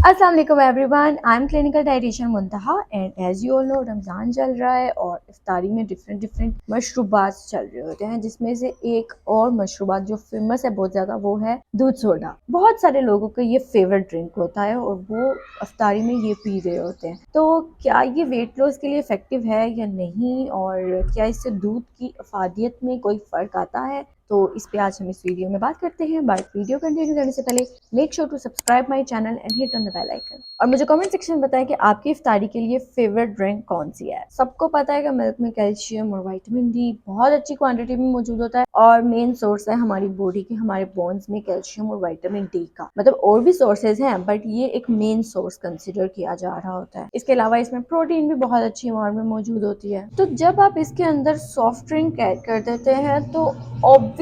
अस्सलाम वालेकुम everyone, I am clinical dietitian Muntaha and as you all know Ramzan चल रहा है और इफ्तारी में डिफरेंट मशरूबात चल रहे होते हैं, जिसमें से एक और मशरूबात जो फेमस है बहुत ज़्यादा वो है दूध सोडा। बहुत सारे लोगों का ये फेवरेट ड्रिंक होता है और वो इफ्तारी में ये पी रहे होते हैं। तो क्या ये वेट लॉस के लिए इफ़ेक्टिव है या नहीं, और क्या इससे दूध की अफादियत में कोई फ़र्क आता है? तो इस पे आज हम इस वीडियो में बात करते हैं। बट वीडियो कंटिन्यू करने से पहले make sure to subscribe my channel and hit on the bell icon. और मुझे कमेंट सेक्शन में बताएं कि आपकी इफ्तारी के लिए फेवरेट ड्रिंक कौन सी है। सबको पता है कि मिल्क में कैल्शियम और विटामिन डी बहुत अच्छी क्वांटिटी में मौजूद होता है और मेन सोर्स है हमारी बॉडी के, हमारे बोन्स में कैल्शियम और विटामिन डी का। मतलब और भी सोर्सेज हैं बट ये एक मेन सोर्स कंसिडर किया जा रहा होता है। इसके अलावा इसमें प्रोटीन भी बहुत अच्छी अमाउंट में मौजूद होती है। तो जब आप इसके अंदर सॉफ्ट ड्रिंक ऐड कर देते हैं तो ऑब्वियसली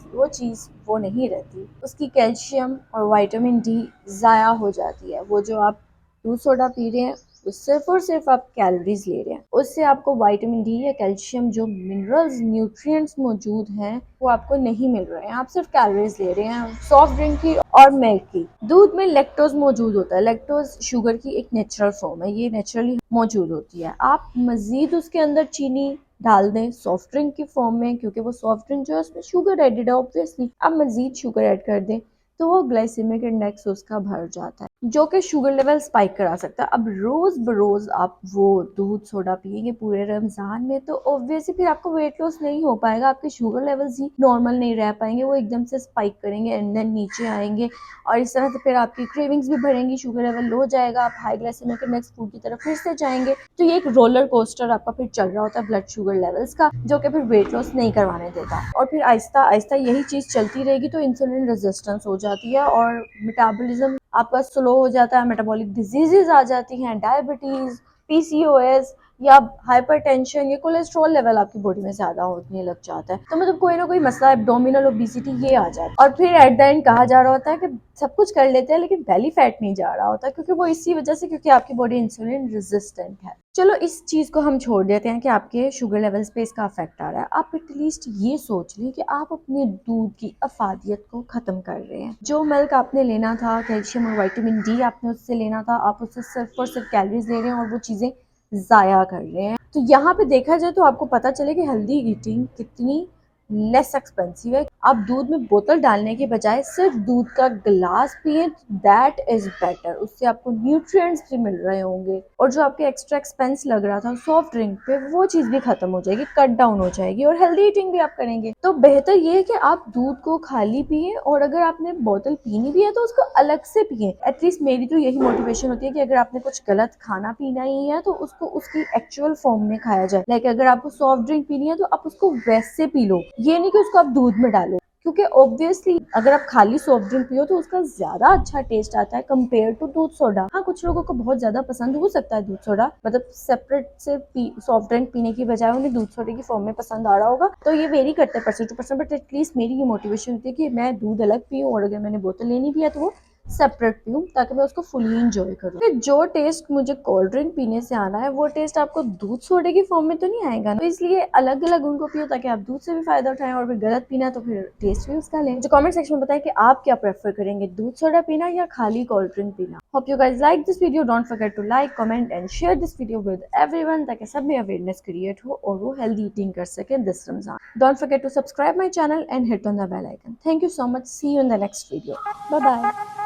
वो चीज़ वो नहीं रहती, उसकी कैल्शियम और विटामिन डी ज़ाया हो जाती है। वो जो आप दूध सोडा पी रहे हैं वो सिर्फ और सिर्फ आप कैलोरीज ले रहे हैं, उससे आपको विटामिन डी या कैल्शियम जो मिनरल्स न्यूट्रिएंट्स मौजूद हैं वो आपको नहीं मिल रहे हैं। आप सिर्फ कैलोरीज ले रहे हैं सॉफ्ट ड्रिंक की और मिल्क की। दूध में लैक्टोज मौजूद होता है। लैक्टोज शुगर की एक नेचुरल फॉर्म है, ये नेचुरली मौजूद होती है। आप मजीद उसके अंदर चीनी डाल दें सॉफ्ट ड्रिंक की फॉर्म में, क्योंकि वो सॉफ्ट ड्रिंक जो है उसमें शुगर एडेड है, ऑब्वियसली आप मजीद शुगर ऐड कर दें तो वो ग्लाइसेमिक इंडेक्स उसका भर जाता है, जो कि शुगर लेवल स्पाइक करा सकता है। अब रोज बरोज आप वो दूध सोडा पिएंगे पूरे रमजान में तो ऑब्वियसली फिर आपको वेट लॉस नहीं हो पाएगा, आपके शुगर लेवल्स ही नॉर्मल नहीं रह पाएंगे, वो एकदम से स्पाइक करेंगे एंड देन नीचे आएंगे और इस तरह से फिर आपकी क्रेविंग्स भी बढ़ेंगी, शुगर लेवल लो जाएगा, आप हाई ग्लाइसेमिक इंडेक्स फूड की तरफ फिर से जाएंगे। तो ये एक रोलर कोस्टर आपका फिर चल रहा होता है ब्लड शुगर लेवल्स का, जो कि फिर वेट लॉस नहीं करवाने देता। और फिर आहिस्ता आहिस्ता यही चीज चलती रहेगी तो इंसुलिन रेजिस्टेंस हो जाती है और मेटाबॉलिज्म आपका स्लो हो जाता है, मेटाबॉलिक डिजीजेज आ जाती हैं, डायबिटीज, पीसीओएस या हाइपरटेंशन, ये कोलेस्ट्रॉल लेवल आपकी बॉडी में ज्यादा होने लग जाता है। तो मतलब कोई ना कोई मसला, एब्डोमिनल ओबेसिटी ये आ जाता है। और फिर एट द एंड कहा जा रहा होता है कि सब कुछ कर लेते हैं लेकिन बेली फैट नहीं जा रहा होता, क्योंकि वो इसी वजह से, क्योंकि आपकी बॉडी इंसुलिन रेजिस्टेंट है। चलो इस चीज को हम छोड़ देते हैं कि आपके शुगर लेवल्स पे इसका इफेक्ट आ रहा है। आप एटलीस्ट ये सोच लें कि आप अपने दूध की अफादियत को खत्म कर रहे हैं। जो मिल्क आपने लेना था, कैल्शियम और विटामिन डी आपने उससे लेना था, आप उससे सिर्फ और सिर्फ कैलोरीज ले रहे हैं और वो चीजें ज़ाया कर रहे हैं। तो यहाँ पे देखा जाए तो आपको पता चले कि हेल्दी ईटिंग कितनी लेस एक्सपेंसिव है। आप दूध में बोतल डालने के बजाय सिर्फ दूध का गिलास पिए, दैट इज बेटर। उससे आपको न्यूट्रिएंट्स भी मिल रहे होंगे और जो आपके एक्स्ट्रा एक्सपेंस लग रहा था सॉफ्ट ड्रिंक पे वो चीज भी खत्म हो जाएगी, कट डाउन हो जाएगी और हेल्दी ईटिंग भी आप करेंगे। तो बेहतर ये है कि आप दूध को खाली पिए और अगर आपने बोतल पीनी भी है तो उसको अलग से पिए। एटलीस्ट मेरी तो यही मोटिवेशन होती है कि अगर आपने कुछ गलत खाना पीना ही है तो उसको उसकी एक्चुअल फॉर्म में खाया जाए। लाइक अगर आपको सॉफ्ट ड्रिंक पीनी है तो आप उसको वैसे पी लो, ये नहीं कि उसको आप दूध में डालो, क्योंकि ऑब्वियसली अगर आप खाली सॉफ्ट ड्रिंक पियो तो उसका ज्यादा अच्छा टेस्ट आता है कंपेयर टू दूध सोडा। हाँ, कुछ लोगों को बहुत ज्यादा पसंद हो सकता है दूध सोडा, मतलब सेपरेट से सॉफ्ट ड्रिंक पीने की बजाय उन्हें दूध सोडे की फॉर्म में पसंद आ रहा होगा, तो ये वेरी करता है person to person. But at least मेरी ये मोटिवेशन होती है कि मैं दूध अलग पीऊँ और अगर मैंने बोतल लेनी भी है तो वो सेपरेट पीऊँ, ताकि मैं उसको फुली इंजॉय करूँ। जो टेस्ट मुझे कोल्ड ड्रिंक पीने से आना है वो टेस्ट आपको दूध सोडे की फॉर्म में तो नहीं आएगा ना। तो इसलिए अलग अलग उनको पियो ताकि आप दूध से भी फायदा उठाएं और फिर गलत पीना है तो फिर टेस्ट भी उसका लें। जो कमेंट सेक्शन में बताएं कि आप क्या प्रेफर करेंगे, दूध सोडा पीना या खाली कोल्ड ड्रिंक पीना। Hope you guys like this video. Don't forget to like, comment and share this video with everyone, ताकि सब में अवेयरनेस क्रिएट हो और वो हेल्दी ईटिंग कर सके this Ramzan. Don't forget to subscribe my channel and hit on the bell icon. Thank you so much. See you in the next video. Bye bye.